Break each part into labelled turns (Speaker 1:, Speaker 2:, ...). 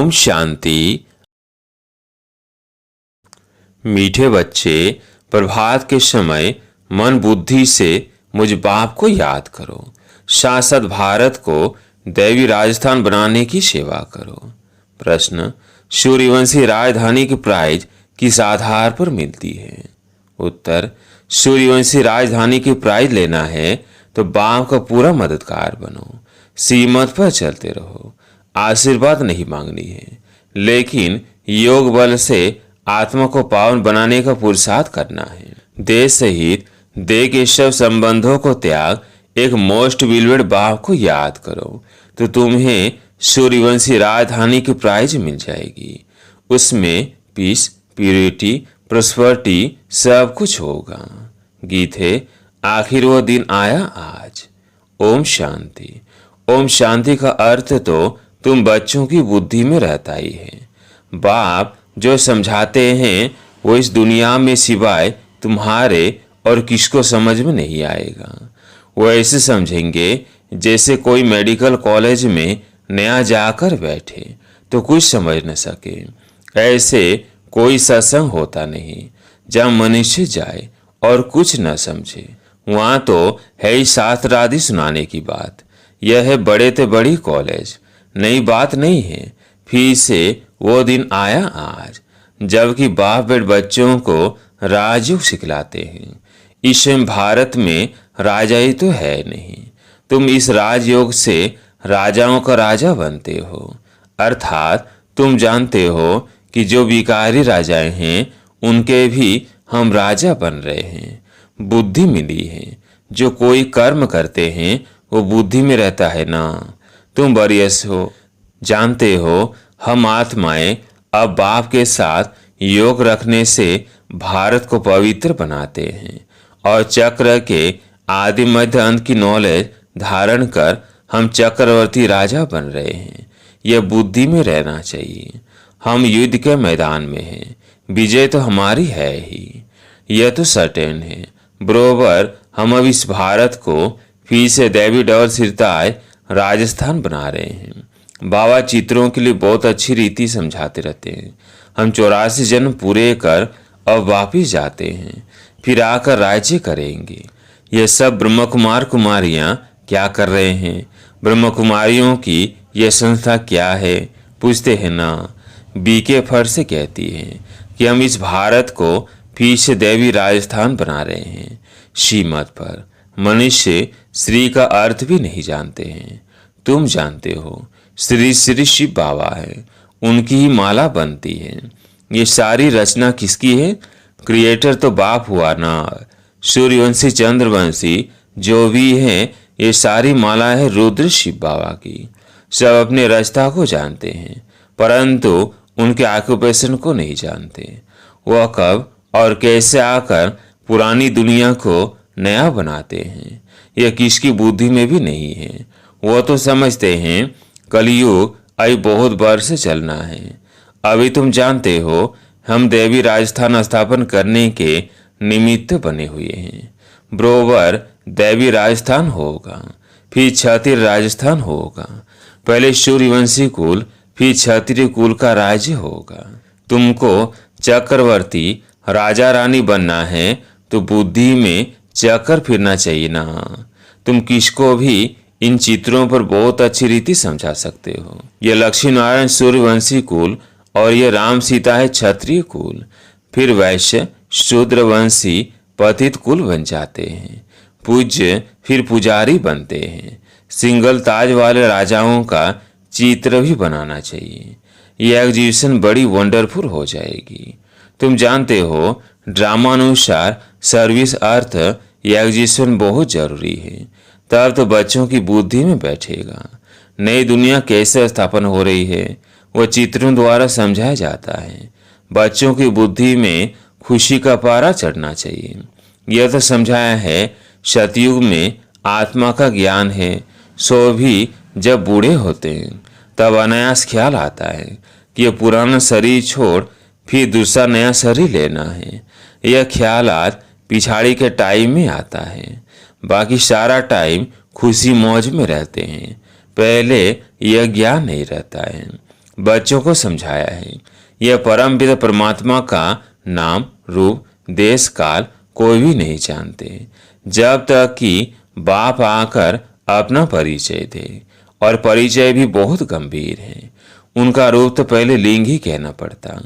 Speaker 1: ओम शांति। मीठे बच्चे, प्रभात के समय मन बुद्धि से मुझ बाप को याद करो। शाश्वत भारत को दैवी राजस्थान बनाने की सेवा करो। प्रश्न, सूर्यवंशी राजधानी की प्राइज किस आधार पर मिलती है? उत्तर, सूर्यवंशी राजधानी की प्राइज लेना है तो बाप का पूरा मददगार बनो। सीमत पर चलते रहो। आशीर्वाद नहीं मांगनी है, लेकिन योग बल से आत्मा को पावन बनाने का पुरुषार्थ करना है। देश सहित देह के सब संबंधों को त्याग एक मोस्ट विलवेड बाप को याद करो तो तुम्हें सूर्यवंशी राजधानी की प्राइज मिल जाएगी। उसमें पीस, प्यूरिटी, प्रोस्पेरिटी सब कुछ होगा। गीत है, आखिर वो दिन आया आज। ओम शांति। ओम शांति का अर्थ तो तुम बच्चों की बुद्धि में रहता ही है। बाप जो समझाते हैं वो इस दुनिया में सिवाय तुम्हारे और किसको समझ में नहीं आएगा। वो ऐसे समझेंगे जैसे कोई मेडिकल कॉलेज में नया जाकर बैठे तो कुछ समझ न सके। ऐसे कोई सत्संग होता नहीं जब मनुष्य जाए और कुछ न समझे। वहाँ तो है ही शास्त्र आदि सुनाने की बात। यह है बड़े ते बड़ी कॉलेज, नई बात नहीं है। फिर से वो दिन आया आज जबकि बाप बेट बच्चों को राजयोग सिखलाते हैं। इस भारत में राजा ही तो है नहीं। तुम इस राजयोग से राजाओं का राजा बनते हो। अर्थात तुम जानते हो कि जो विकारी राजाएं हैं उनके भी हम राजा बन रहे हैं। बुद्धि मिली है। जो कोई कर्म करते हैं वो बुद्धि में रहता है ना। तुम वरियस हो, जानते हो हम आत्माएं अब बाप के साथ योग रखने से भारत को पवित्र बनाते हैं और चक्र के आदि मध्य अंत की नॉलेज धारण कर हम चक्रवर्ती राजा बन रहे हैं। यह बुद्धि में रहना चाहिए। हम युद्ध के मैदान में हैं, विजय तो हमारी है ही, यह तो सर्टेन है। बरोबर हम अब इस भारत को फिर से दैवी डबल सिरताज राजस्थान बना रहे हैं। बाबा चित्रों के लिए बहुत अच्छी रीति समझाते रहते हैं। हम 84 जन्म पूरे कर अब वापिस जाते हैं, फिर आकर राज्य करेंगे। यह सब ब्रह्म कुमार कुमारियाँ क्या कर रहे हैं? ब्रह्म कुमारियों की यह संस्था क्या है? पूछते हैं ना। बीके फर से कहती है कि हम इस भारत को फिर से दैवी राजस्थान बना रहे हैं। श्रीमत पर मनुष्य श्री का अर्थ भी नहीं जानते हैं। तुम जानते हो श्री श्री शिव बाबा है, उनकी ही माला बनती है। ये सारी रचना किसकी है? क्रिएटर तो बाप हुआ ना। सूर्यवंशी चंद्रवंशी जो भी है ये सारी माला है रुद्र शिव बाबा की। सब अपने रचता को जानते हैं परंतु उनके ऑक्यूपेशन को नहीं जानते। वह कब और कैसे आकर पुरानी दुनिया को नया बनाते हैं यह किसकी बुद्धि में भी नहीं है। वो तो समझते हैं कलयुग अभी बहुत वर्ष चलना है। अभी तुम जानते हो हम देवी राजस्थान स्थापन करने के निमित्त बने हुए हैं। बरोबर देवी राजस्थान होगा, फिर क्षत्रिय राजस्थान होगा। पहले सूर्यवंशी कुल, फिर क्षत्रिय कुल का राज्य होगा। तुमको चक्रवर्ती राजा रानी बनना है तो बुद्धि में चक्कर फिरना चाहिए ना। तुम किसको भी इन चित्रों पर बहुत अच्छी रीति समझा सकते हो। यह लक्ष्मी नारायण सूर्यवंशी कुल और यह राम सीता है क्षत्रिय कुल। फिर वैश्य शूद्रवंशी पतित कुल बन जाते हैं। पूज्य फिर पुजारी बनते हैं। सिंगल ताज वाले राजाओं का चित्र भी बनाना चाहिए। यह एग्जीबिशन बड़ी वंडरफुल हो जाएगी। तुम जानते हो ड्रामा अनुसार सर्विस अर्थ यह एग्जीबिशन बहुत जरूरी है। तब तो बच्चों की बुद्धि में बैठेगा। नई दुनिया कैसे स्थापन हो रही है वह चित्रों द्वारा समझाया जाता है। बच्चों की बुद्धि में खुशी का पारा चढ़ना चाहिए। यह तो समझाया है सतयुग में आत्मा का ज्ञान है। सो भी जब बूढ़े होते हैं तब अनायास ख्याल आता है कि यह पुराना शरीर छोड़ फिर दूसरा नया शरीर लेना है। यह ख्यालात पिछाड़ी के टाइम में आता है। बाकी सारा टाइम खुशी मौज में रहते हैं। पहले यह ज्ञान नहीं रहता है। बच्चों को समझाया है। यह परम पिता परमात्मा का नाम, रूप, देश, काल कोई भी नहीं जानते, जब तक कि बाप आकर अपना परिचय दे। और परिचय भी बहुत गंभीर है। उनका रूप तो पहले लिंग ही कहना पड़ता।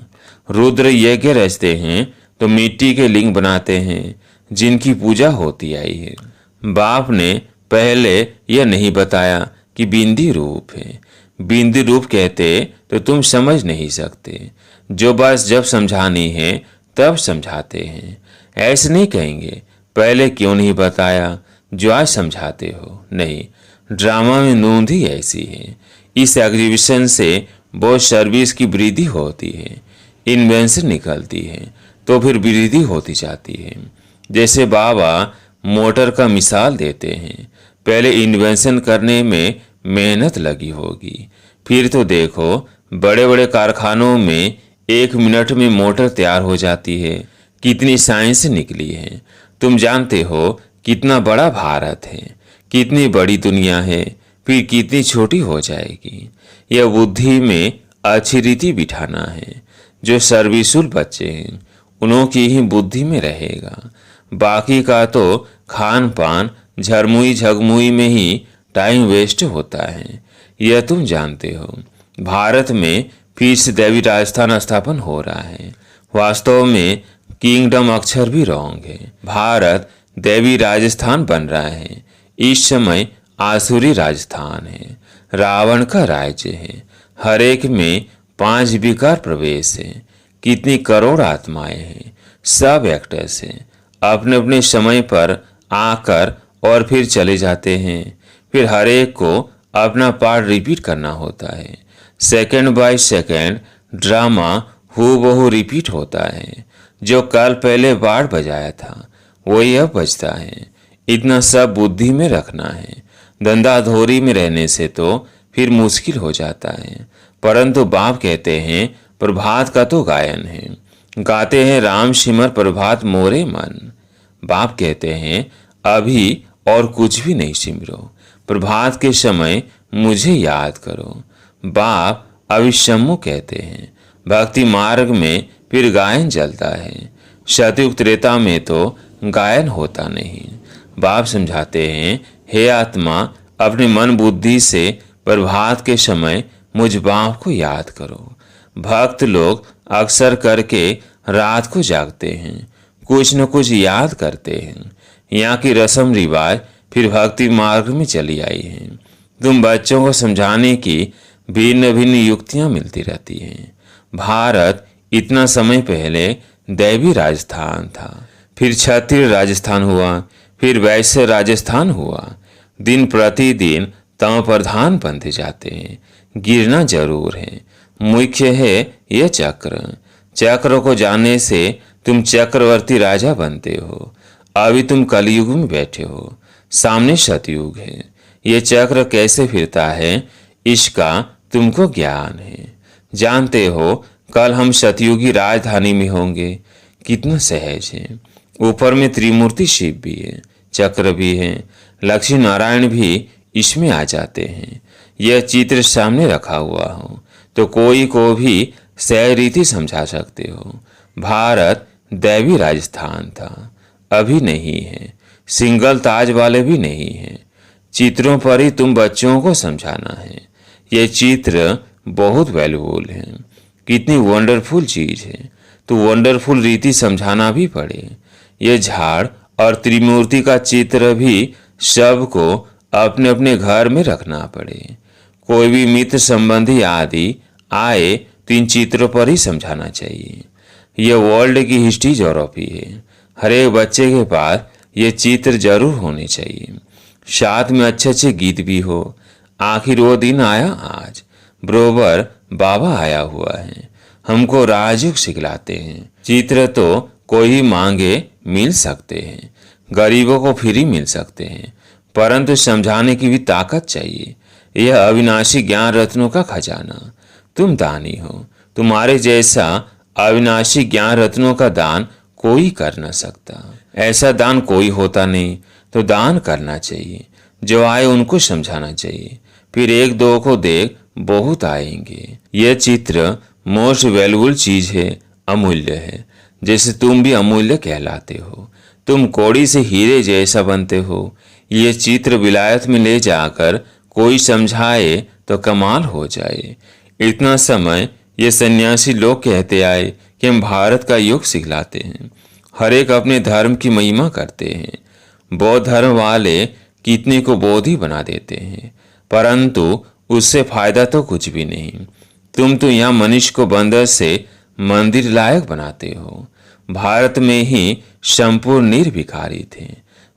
Speaker 1: रुद्र यज्ञ रचते हैं तो मिट्टी के लिंग बनाते हैं जिनकी पूजा होती आई है। बाप ने पहले यह नहीं बताया कि बिंदी रूप है। बिंदी रूप कहते तो तुम समझ नहीं सकते। जो बस जब समझानी है तब समझाते हैं। ऐसे नहीं कहेंगे पहले क्यों नहीं बताया जो आज समझाते हो। नहीं, ड्रामा में नूंद ही ऐसी है। इस एग्जीबिशन से बहुत सर्विस की वृद्धि होती है, इन्वेंशन निकलती है तो फिर वृद्धि होती जाती है। जैसे बाबा मोटर का मिसाल देते हैं, पहले इन्वेंशन करने में मेहनत लगी होगी, फिर तो देखो बड़े बड़े कारखानों में 1 मिनट में मोटर तैयार हो जाती है। कितनी साइंस निकली है। तुम जानते हो कितना बड़ा भारत है, कितनी बड़ी दुनिया है, फिर कितनी छोटी हो जाएगी। यह बुद्धि में अच्छी रीति बिठाना है। जो सर्विसुल बच्चे हैं उन्हों की ही बुद्धि में रहेगा। बाकी का तो खान पान झरमुई झगमुई में ही टाइम वेस्ट होता है। यह तुम जानते हो। भारत में फिर से दैवी राजस्थान स्थापन हो रहा है। वास्तव में किंगडम अक्षर भी रॉन्ग है। भारत दैवी राजस्थान बन रहा है। इस समय आसुरी राजस्थान है। रावण का राज्य है। हर एक में 5 विकार प्रवेश है। कितनी करोड़ आत्माएं हैं। सब एक्टर्स हैं। अपने अपने समय पर आकर और फिर चले जाते हैं। फिर हर एक को अपना पार्ट रिपीट करना होता है। सेकंड बाय सेकंड ड्रामा हूबहू रिपीट होता है। जो कल पहले पार्ट बजाया था वही अब बजता है। इतना सब बुद्धि में रखना है। धंधाधोरी में रहने से तो फिर मुश्किल हो जाता है। परंतु बाप कहते हैं प्रभात का तो गायन है। गाते हैं राम सिमर प्रभात मोरे मन। बाप कहते हैं अभी और कुछ भी नहीं सिमरो, प्रभात के समय मुझे याद करो। बाप अविषम्मु कहते हैं। भक्ति मार्ग में फिर गायन चलता है। सतयुग त्रेता में तो गायन होता नहीं। बाप समझाते हैं हे आत्मा, अपने मन बुद्धि से प्रभात के समय मुझ बाप को याद करो। भक्त लोग अक्सर करके रात को जागते हैं, कुछ न कुछ याद करते हैं। यहाँ की रस्म रिवाज फिर भक्ति मार्ग में चली आई है। तुम बच्चों को समझाने की भिन्न भिन्न युक्तियां मिलती रहती हैं। भारत इतना समय पहले दैवी राजस्थान था, फिर क्षत्रिय राजस्थान हुआ, फिर वैश्य राजस्थान हुआ। दिन प्रतिदिन तम प्रधान बनते जाते हैं। गिरना जरूर है। मुख्य है यह चक्र। चक्र को जानने से तुम चक्रवर्ती राजा बनते हो। अभी तुम कलयुग में बैठे हो, सामने सतयुग है। ये चक्र कैसे फिरता है इसका तुमको ज्ञान है। जानते हो कल हम सतयुगी राजधानी में होंगे। कितना सहज है। ऊपर में त्रिमूर्ति शिव भी है, चक्र भी है, लक्ष्मी नारायण भी इसमें आ जाते हैं। यह चित्र सामने रखा हुआ हो तो कोई को भी सही रीति समझा सकते हो। भारत दैवी राजस्थान था, अभी नहीं है। सिंगल ताज वाले भी नहीं है। चित्रों पर ही तुम बच्चों को समझाना है। ये चित्र बहुत वैल्यूबल है। कितनी वंडरफुल चीज है तो वंडरफुल रीति समझाना भी पड़े। ये झाड़ और त्रिमूर्ति का चित्र भी सबको अपने अपने घर में रखना पड़े। कोई भी मित्र संबंधी आदि आए तो इन चित्रों पर ही समझाना चाहिए। यह वर्ल्ड की हिस्ट्री जोग्राफी है। हर एक बच्चे के पास ये चित्र जरूर होने चाहिए। साथ में अच्छे अच्छे गीत भी हो। आखिर वो दिन आया आज, बरोबर बाबा आया हुआ है, हमको राजयोग सिखलाते हैं। चित्र तो कोई ही मांगे मिल सकते हैं, गरीबों को फ्री मिल सकते हैं, परंतु समझाने की भी ताकत चाहिए। यह अविनाशी ज्ञान रत्नों का खजाना। तुम दानी हो। तुम्हारे जैसा अविनाशी ज्ञान रत्नों का दान कोई कर न सकता। ऐसा दान कोई होता नहीं तो दान करना चाहिए। जो आए उनको समझाना चाहिए। फिर एक दो को देख बहुत आएंगे। यह चित्र मोस्ट वैल्यूबल चीज है, अमूल्य है, जैसे तुम भी अमूल्य कहलाते हो। तुम कौड़ी से हीरे जैसा बनते हो। ये चित्र विलायत में ले जाकर कोई समझाए तो कमाल हो जाए। इतना समय ये सन्यासी लोग कहते आए कि हम भारत का योग सिखलाते हैं। हर एक अपने धर्म की महिमा करते हैं। बौद्ध धर्म वाले कितने को बोधि बना देते हैं, परंतु उससे फायदा तो कुछ भी नहीं। तुम तो यहाँ मनुष्य को बंदर से मंदिर लायक बनाते हो। भारत में ही संपूर्ण निर्भिखारी थे।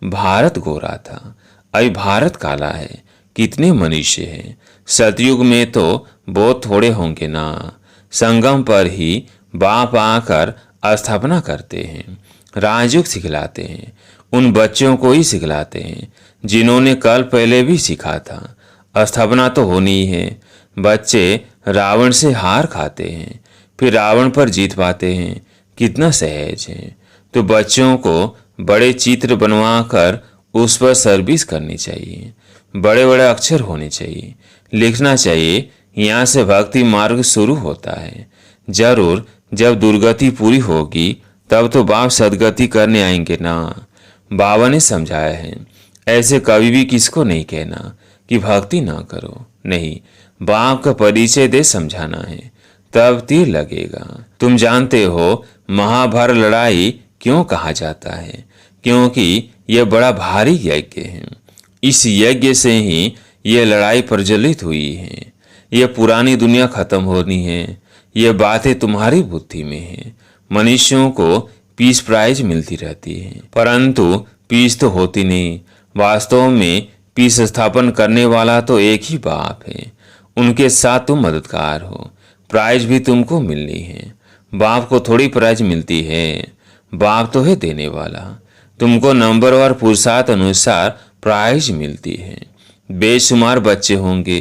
Speaker 1: भारत गोरा था, अभी भारत काला है। कितने मनुष्य हैं। सतयुग में तो बहुत थोड़े होंगे ना। संगम पर ही बाप आकर स्थापना करते हैं, राजयोग सिखलाते हैं। उन बच्चों को ही सिखलाते हैं जिन्होंने कल पहले भी सीखा था। स्थापना तो होनी ही है। बच्चे रावण से हार खाते हैं, फिर रावण पर जीत पाते हैं। कितना सहज है। तो बच्चों को बड़े चित्र बनवा कर उस पर सर्विस करनी चाहिए। बड़े बड़े अक्षर होने चाहिए, लिखना चाहिए। यहाँ से भक्ति मार्ग शुरू होता है। जरूर जब दुर्गति पूरी होगी तब तो बाप सदगति करने आएंगे ना। बाबा ने समझाया है, ऐसे कभी भी किसको नहीं कहना कि भक्ति ना करो। नहीं, बाप का परिचय दे समझाना है, तब तीर लगेगा। तुम जानते हो महाभारत लड़ाई क्यों कहा जाता है? क्योंकि यह बड़ा भारी यज्ञ है। इस यज्ञ से ही यह लड़ाई प्रज्वलित हुई है। यह पुरानी दुनिया खत्म होनी है। यह बातें तुम्हारी बुद्धि में है। मनुष्यों को पीस प्राइज मिलती रहती है, परंतु पीस तो होती नहीं। वास्तव में पीस स्थापन करने वाला तो एक ही बाप है। उनके साथ तुम मददगार हो। प्राइज भी तुमको मिलनी है। बाप को थोड़ी प्राइज मिलती है। बाप तो है देने वाला। तुमको नंबर और पुरुषार्थ अनुसार प्राइज मिलती है। बेशुमार बच्चे होंगे।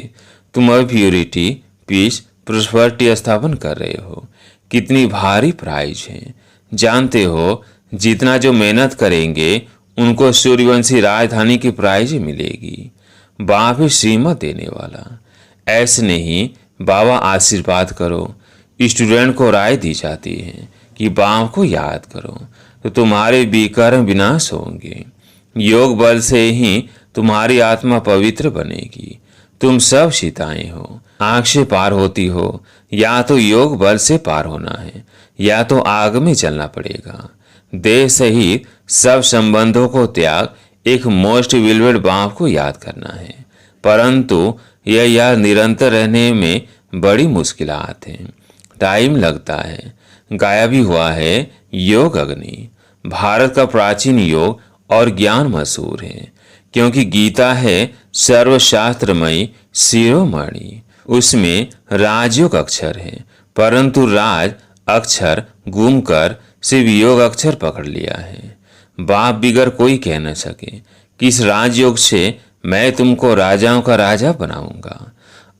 Speaker 1: तुम अब प्योरिटी, पीस, प्रोस्पेरिटी स्थापन कर रहे हो। कितनी भारी प्राइज है। जानते हो, जितना जो मेहनत करेंगे उनको सूर्यवंशी राजधानी की प्राइज मिलेगी। बाप ही श्रीमत देने वाला। ऐसे नहीं, बाबा आशीर्वाद करो। स्टूडेंट को राय दी जाती है कि बाप को याद करो तो तुम्हारे विकर्म विनाश होंगे। योग बल से ही तुम्हारी आत्मा पवित्र बनेगी। तुम सब सीताएं हो, आंख से पार होती हो। या तो योग बल से पार होना है, या तो आग में चलना पड़ेगा। देह सहित सब संबंधों को त्याग एक मोस्ट विलवेड बाप को याद करना है। परंतु यह याद निरंतर रहने में बड़ी मुश्किलात हैं। टाइम लगता है। गाया भी हुआ है, योग अग्नि। भारत का प्राचीन योग और ज्ञान मशहूर है, क्योंकि गीता है सर्वशास्त्रमयी शिरोमणि। उसमें राजयोग अक्षर है, परंतु राज अक्षर गुम कर सिर्फ योग अक्षर पकड़ लिया है। बाप बिगर कोई कह न सके कि इस राजयोग से मैं तुमको राजाओं का राजा बनाऊंगा।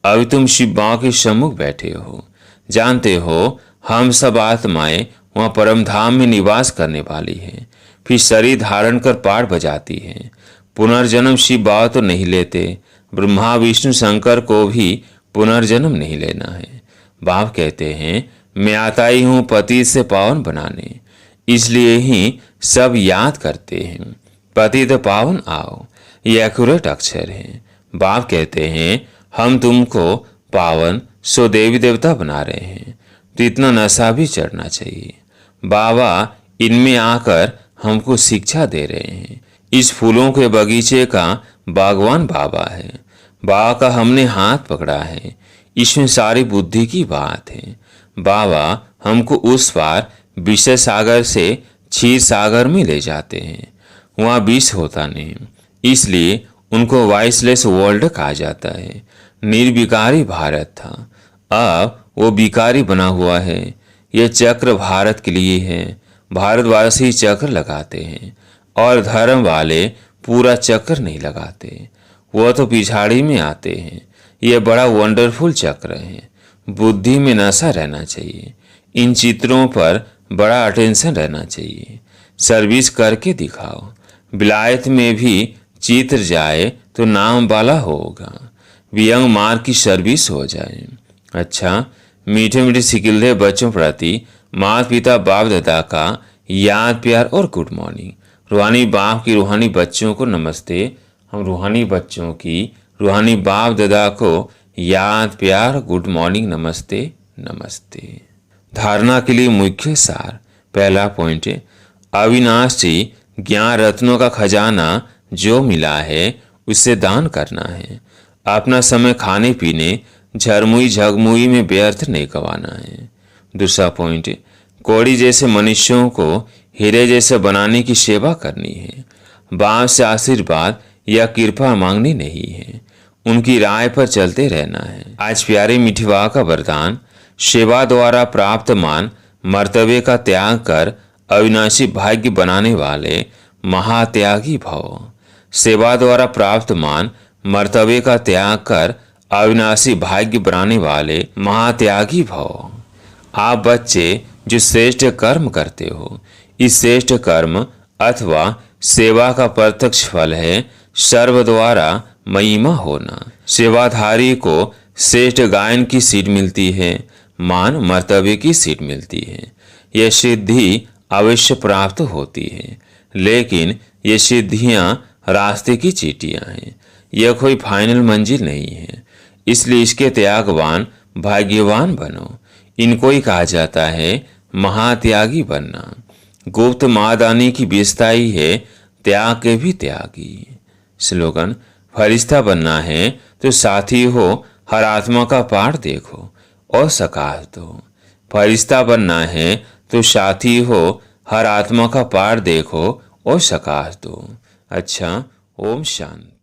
Speaker 1: अभी तुम शिव बाबा के सम्मुख बैठे हो। जानते हो, हम सब आत्माएं वहाँ परम धाम में निवास करने वाली है। फिर शरीर धारण कर पाठ बजाती है। पुनर्जन्म शिव बाबा तो नहीं लेते। ब्रह्मा विष्णु शंकर को भी पुनर्जन्म नहीं लेना है। बाप कहते हैं, मैं आता ही हूँ पति से पावन बनाने। इसलिए ही सब याद करते हैं, पतित पावन आओ। ये एक्यूरेट अक्षर है। बाप कहते हैं, हम तुमको पावन सो देवी देवता बना रहे हैं, तो इतना नशा भी चढ़ना चाहिए। बाबा इनमें आकर हमको शिक्षा दे रहे हैं। इस फूलों के बगीचे का बागवान बाबा है। बाबा का हमने हाथ पकड़ा है। इसमें सारी बुद्धि की बात है। बाबा हमको उस पार विषय सागर से क्षीर सागर में ले जाते हैं। वहाँ विष होता नहीं, इसलिए उनको वाइसलेस वर्ल्ड कहा जाता है। निर्विकारी भारत था, अब वो विकारी बना हुआ है। यह चक्र भारत के लिए है। भारतवासी चक्र लगाते हैं और धर्म वाले पूरा चक्र नहीं लगाते। वो तो पिछाड़ी में आते हैं। यह बड़ा वंडरफुल चक्र है। बुद्धि में नशा रहना चाहिए। इन चित्रों पर बड़ा अटेंशन रहना चाहिए। सर्विस करके दिखाओ। विलायत में भी चित्र जाए तो नाम वाला होगा। वियंग मार्ग की सर्विस हो जाए। अच्छा, मीठे मीठे सिकिलदे बच्चों प्रति माता पिता बाप दादा का याद प्यार और गुड मॉर्निंग। रूहानी बाप की रूहानी बच्चों को नमस्ते। हम रूहानी बच्चों की रूहानी बाप दादा को याद प्यार गुड मॉर्निंग नमस्ते नमस्ते। धारणा के लिए मुख्य सार। पहला पॉइंट है, अविनाशी ज्ञान रत्नों का खजाना जो मिला है उससे दान करना है। अपना समय खाने पीने झरमुई झगमुई में व्यर्थ नहीं गंवाना है। दूसरा पॉइंट, कौड़ी जैसे मनुष्यों को हीरे जैसे बनाने की सेवा करनी है। बाप से आशीर्वाद या कृपा मांगनी नहीं है, उनकी राय पर चलते रहना है। आज प्यारे मिठवा का वरदान, सेवा द्वारा प्राप्त मान मर्तबे का त्याग कर अविनाशी भाग्य बनाने वाले महात्यागी भव। सेवा द्वारा प्राप्त मान मर्तबे का त्याग कर अविनाशी भाग्य बनाने वाले महात्यागी भव। आप बच्चे जो श्रेष्ठ कर्म करते हो, इस श्रेष्ठ कर्म अथवा सेवा का प्रत्यक्ष फल है सर्व द्वारा महिमा होना। सेवाधारी को श्रेष्ठ गायन की सीट मिलती है, मान मर्तबे की सीट मिलती है। यह सिद्धि अवश्य प्राप्त होती है, लेकिन ये सिद्धियां रास्ते की चींटियां हैं। यह कोई फाइनल मंजिल नहीं है, इसलिए इसके त्यागवान भाग्यवान बनो। इनको ही कहा जाता है महात्यागी बनना। गुप्त मादानी की विशेषता ही है त्याग के भी त्यागी। स्लोगन, फरिश्ता बनना है तो साथी हो हर आत्मा का पाठ देखो और सकाश दो। फरिश्ता बनना है तो साथी हो हर आत्मा का पाठ देखो और सकाश दो। अच्छा, ओम शांति।